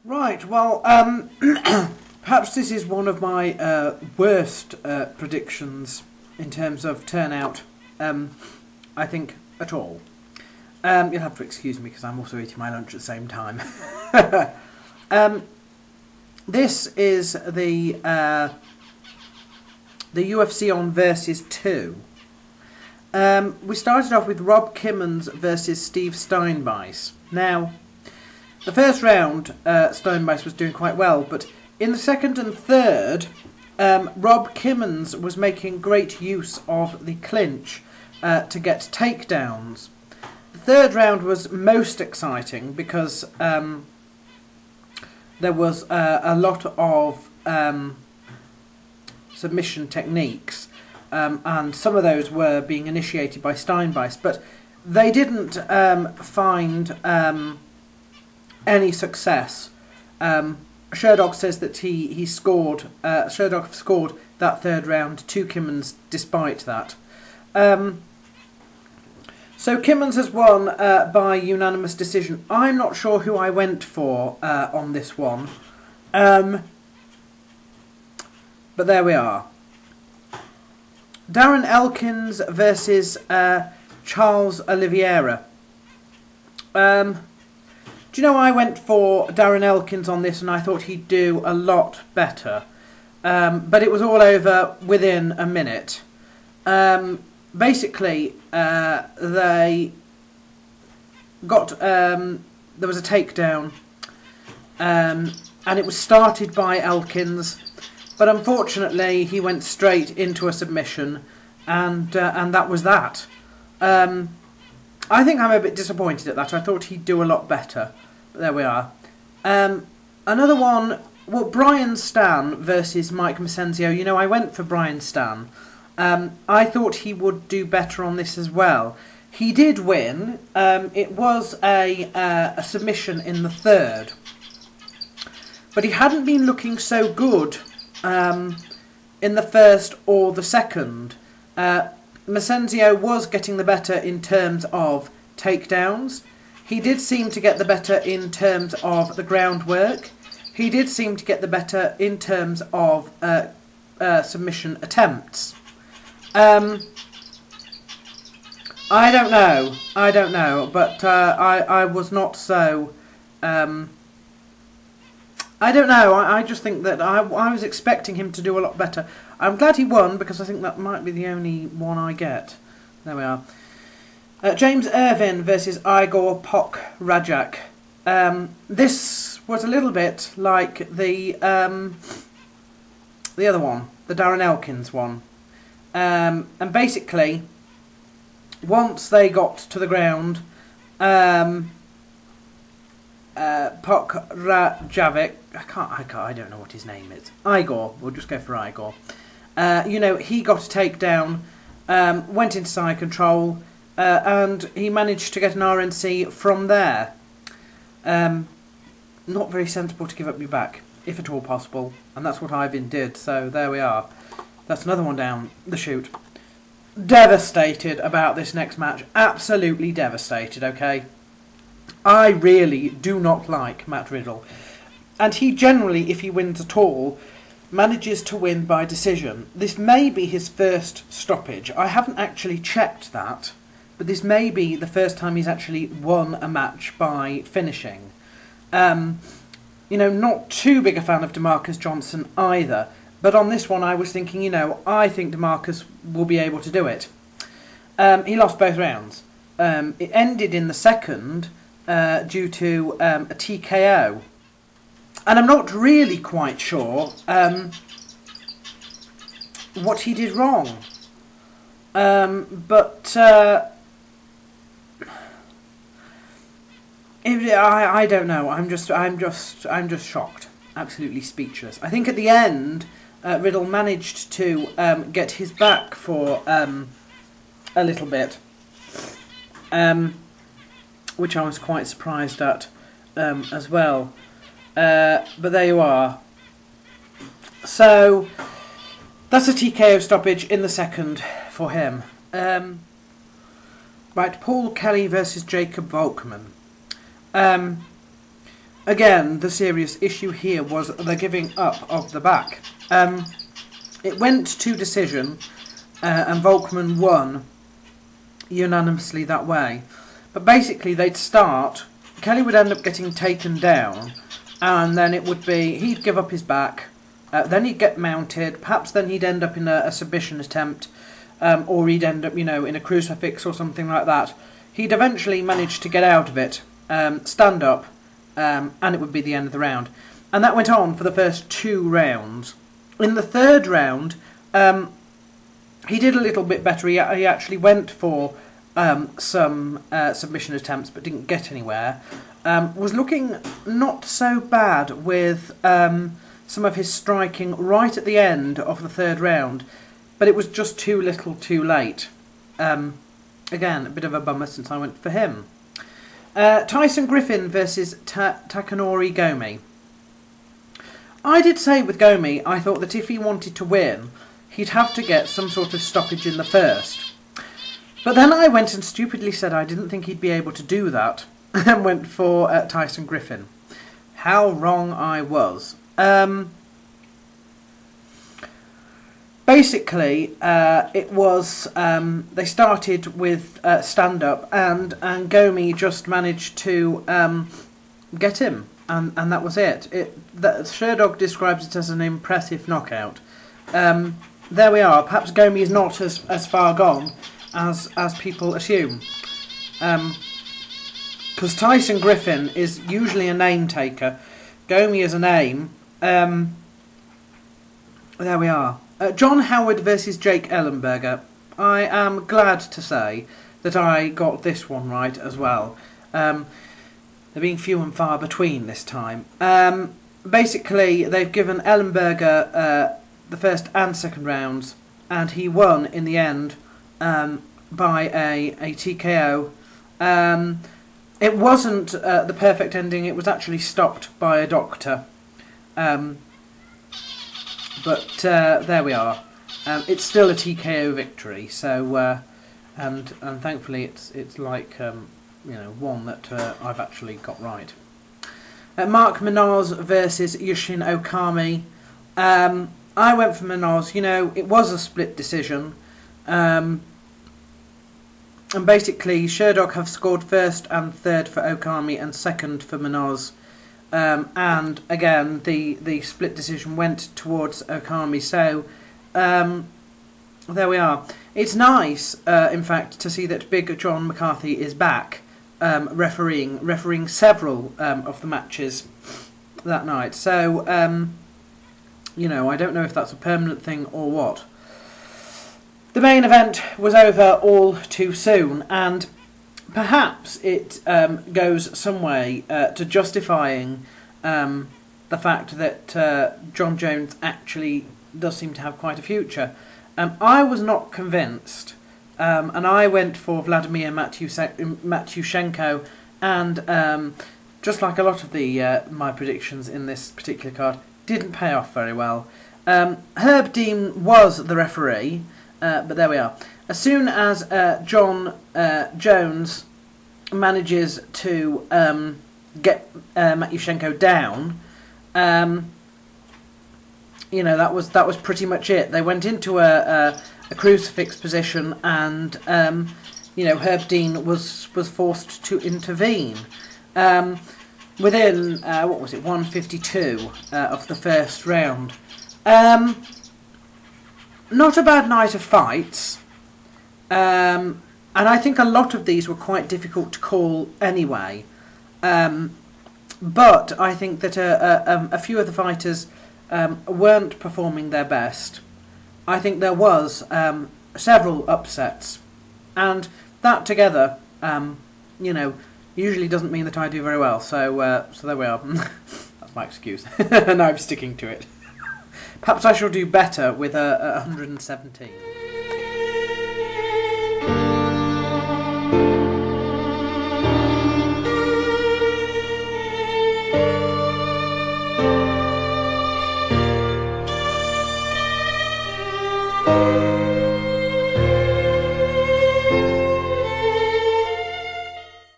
Right, well, perhaps this is one of my worst predictions in terms of turnout, I think, at all. You'll have to excuse me because I'm also eating my lunch at the same time. This is the UFC on Versus 2. We started off with Rob Kimmons versus Steve Steinbeiss. Now, the first round, Steinbeiss was doing quite well, but in the second and third, Rob Kimmons was making great use of the clinch to get takedowns. The third round was most exciting because there was a lot of submission techniques, and some of those were being initiated by Steinbeiss, but they didn't find any success. Sherdog says that he scored. Sherdog scored that third round to Kimmons despite that. So Kimmons has won by unanimous decision. I'm not sure who I went for on this one, but there we are. Darren Elkins versus Charles Oliviera. Do you know, I went for Darren Elkins on this and I thought he'd do a lot better. But it was all over within a minute. Basically, they got... there was a takedown. And it was started by Elkins. But unfortunately, he went straight into a submission. And that was that. I think I'm a bit disappointed at that. I thought he'd do a lot better. But there we are. Another one, well, Brian Stan versus Mike Miseno. You know, I went for Brian Stan. I thought he would do better on this as well. He did win. It was a submission in the third. But he hadn't been looking so good in the first or the second. Miseno was getting the better in terms of takedowns. He did seem to get the better in terms of the groundwork. He did seem to get the better in terms of submission attempts. I don't know, but I was not so... I don't know, I just think that I was expecting him to do a lot better. I'm glad he won, because I think that might be the only one I get. There we are. James Irving versus Igor Pockrajac. This was a little bit like the other one, the Darren Elkins one. And basically, once they got to the ground, Pockrajac, I don't know what his name is. Igor, we'll just go for Igor. You know, he got a takedown, went into side control, and he managed to get an RNC from there. Not very sensible to give up your back, if at all possible, and that's what Irving did, so there we are. That's another one down the chute. Devastated about this next match. Absolutely devastated, okay? I really do not like Matt Riddle. And he generally, if he wins at all, manages to win by decision. This may be his first stoppage. I haven't actually checked that, but this may be the first time he's actually won a match by finishing. You know, not too big a fan of DeMarcus Johnson either, but on this one I was thinking, you know, I think DeMarcus will be able to do it. He lost both rounds. It ended in the second due to a TKO. And I'm not really quite sure what he did wrong. I don't know. I'm just shocked. Absolutely speechless. I think at the end, Riddle managed to get his back for a little bit, which I was quite surprised at as well. But there you are. So that's a TKO stoppage in the second for him. Right, Paul Kelly versus Jacob Volkmann. again, the serious issue here was the giving up of the back. It went to decision, and Volkmann won unanimously that way. But basically, they'd start, Kelly would end up getting taken down, and then it would be, he'd give up his back, then he'd get mounted, perhaps then he'd end up in a submission attempt, or he'd end up, you know, in a crucifix or something like that. He'd eventually manage to get out of it, stand up, and it would be the end of the round. And that went on for the first 2 rounds. In the 3rd round, he did a little bit better. He actually went for some submission attempts but didn't get anywhere. Was looking not so bad with some of his striking right at the end of the 3rd round, but it was just too little too late. Again, a bit of a bummer since I went for him. Tyson Griffin versus Takanori Gomi. I did say with Gomi, I thought that if he wanted to win, he'd have to get some sort of stoppage in the first. But then I went and stupidly said I didn't think he'd be able to do that, and went for Tyson Griffin. How wrong I was. Basically, it was, they started with stand-up, and Gomi just managed to get him. And that was it. Sherdog describes it as an impressive knockout. There we are. Perhaps Gomi is not as far gone as people assume. Because Tyson Griffin is usually a name taker. Gomi is a name. There we are. John Howard versus Jake Ellenberger. I am glad to say that I got this one right as well. They're being few and far between this time. Basically, they've given Ellenberger the first and second rounds, and he won in the end by a TKO. It wasn't the perfect ending. It was actually stopped by a doctor. But there we are. It's still a TKO victory. So, and thankfully, it's like. You know, one that I've actually got right. Mark Minaz versus Yushin Okami. I went for Minaz. You know, it was a split decision. And basically, Sherdog have scored first and third for Okami and second for Minaz. And again, the split decision went towards Okami. So, there we are. It's nice, in fact, to see that Big John McCarthy is back. Refereeing several of the matches that night. So, you know, I don't know if that's a permanent thing or what. The main event was over all too soon, and perhaps it goes some way to justifying the fact that John Jones actually does seem to have quite a future. I was not convinced. And I went for Vladimir Matyushenko, and just like a lot of the my predictions in this particular card, didn't pay off very well. Herb Dean was the referee, but there we are. As soon as John Jones manages to get Matyushenko down, you know, that was pretty much it. They went into a crucifix position, and you know, Herb Dean was forced to intervene within what was it, 152 of the first round. Not a bad night of fights, and I think a lot of these were quite difficult to call anyway. But I think that a few of the fighters weren't performing their best. I think there was several upsets, and that together, you know, usually doesn't mean that I do very well. So, so there we are. That's my excuse, and I'm sticking to it. Perhaps I shall do better with a 117.